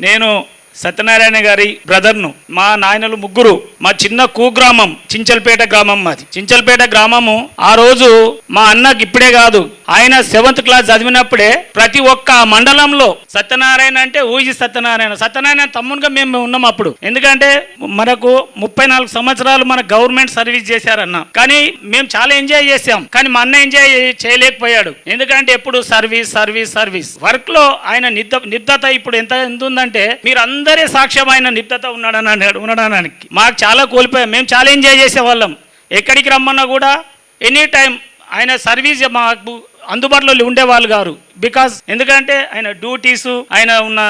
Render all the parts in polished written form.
నేను సత్యనారాయణ గారి బ్రదర్ను. మా నాయనలు ముగ్గురు. మా చిన్న కుగ్రామం చించల్పేట గ్రామం మాది. చించల్పేట గ్రామము ఆ రోజు మా అన్నకి ఇప్పుడే కాదు, ఆయన 7th క్లాస్ చదివినప్పుడే ప్రతి ఒక్క మండలంలో సత్యనారాయణ అంటే ఊజి సత్యనారాయణ తమ్మునిగా మేము ఉన్నాం అప్పుడు. ఎందుకంటే మనకు 34 సంవత్సరాలు మన గవర్నమెంట్ సర్వీస్ చేశారన్న, కానీ మేము చాలా ఎంజాయ్ చేసాం. కానీ మా అన్న ఎంజాయ్ చేయలేకపోయాడు. ఎందుకంటే ఎప్పుడు సర్వీస్ వర్క్ లో ఆయన నిబద్ధత ఇప్పుడు ఎంత ఉందంటే మీరు అందరే సాక్ష్యమైన నిబద్ధత ఉండడానికి మాకు చాలా కోల్పోయాం. మేము చాలా ఎంజాయ్ చేసేవాళ్ళం. ఎక్కడికి రమ్మన్నా కూడా ఎనీ టైం ఆయన సర్వీస్ మాకు అందుబాటులో ఉండేవాళ్ళు గారు. బికాజ్ ఎందుకంటే ఆయన డ్యూటీస్ ఆయన ఉన్న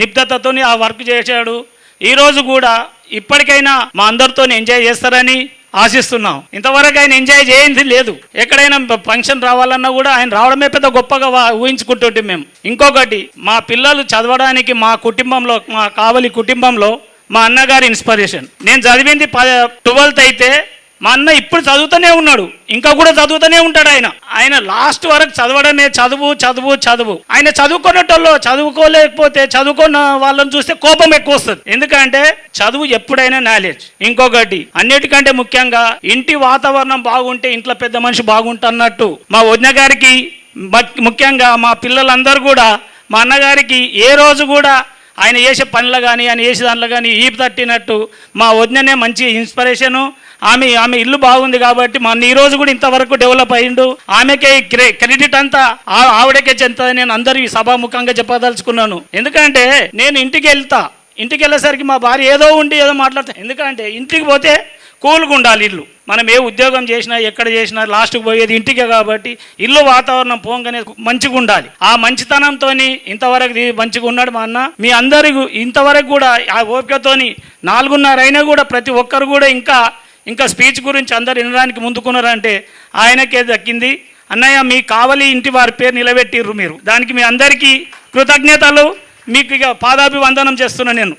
నిబద్ధతతో ఆ వర్క్ చేశాడు. ఈరోజు కూడా ఇప్పటికైనా మా అందరితో ఎంజాయ్ చేస్తారని ఆశిస్తున్నాం. ఇంతవరకు ఆయన ఎంజాయ్ చేయింది లేదు. ఎక్కడైనా ఫంక్షన్ రావాలన్నా కూడా ఆయన రావడమే పెద్ద గొప్పగా ఊహించుకుంటుంటే మేము. ఇంకొకటి, మా పిల్లలు చదవడానికి మా కుటుంబంలో, మా కావలి కుటుంబంలో మా అన్నగారి ఇన్స్పిరేషన్. నేను చదివింది 12th అయితే మా అన్న ఇప్పుడు చదువుతూనే ఉన్నాడు, ఇంకా కూడా చదువుతూనే ఉంటాడు. ఆయన లాస్ట్ వరకు చదవడమే, చదువు. ఆయన చదువుకునేటోళ్ళు చదువుకోలేకపోతే చదువుకున్న వాళ్ళని చూస్తే కోపం ఎక్కువ వస్తుంది. ఎందుకంటే చదువు ఎప్పుడైనా నాలెడ్జ్. ఇంకొకటి, అన్నిటికంటే ముఖ్యంగా ఇంటి వాతావరణం బాగుంటే ఇంట్లో పెద్ద మనిషి బాగుంటున్నట్టు మా వదిన గారికి, ముఖ్యంగా మా పిల్లలందరూ కూడా మా అన్నగారికి ఏ రోజు కూడా ఆయన చేసే పనులు కానీ ఆయన చేసే దాంట్లో కానీ ఈపు తట్టినట్టు మా వదిననే మంచి ఇన్స్పిరేషను. ఆమె ఇల్లు బాగుంది కాబట్టి మన ఈ రోజు కూడా ఇంతవరకు డెవలప్ అయ్యిండు. ఆమెకే క్రెడిట్ అంతా ఆవిడకే చెందుతుంది. నేను అందరి సభాముఖంగా చెప్పదలుచుకున్నాను. ఎందుకంటే నేను ఇంటికి వెళ్ళేసరికి మా భార్య ఏదో మాట్లాడతా. ఎందుకంటే ఇంటికి పోతే కూల్గా ఉండాలి ఇల్లు. మనం ఏ ఉద్యోగం చేసినా ఎక్కడ చేసినా లాస్ట్కి పోయేది ఇంటికే కాబట్టి ఇల్లు వాతావరణం పోగానే మంచిగా ఉండాలి. ఆ మంచితనంతో ఇంతవరకు మంచిగా ఉన్నాడు మా అన్న. మీ అందరికీ ఇంతవరకు కూడా ఆ ఓపికతోని 4:30 అయినా కూడా ప్రతి ఒక్కరు కూడా ఇంకా స్పీచ్ గురించి అందరు వినడానికి ముందుకున్నారంటే ఆయనకే దక్కింది. అన్నయ్య, మీ కావలి ఇంటి వారి పేరు నిలబెట్టిర్రు మీరు. దానికి మీ అందరికీ కృతజ్ఞతలు. మీకు ఇక పాదాభివందనం చేస్తున్నా నేను.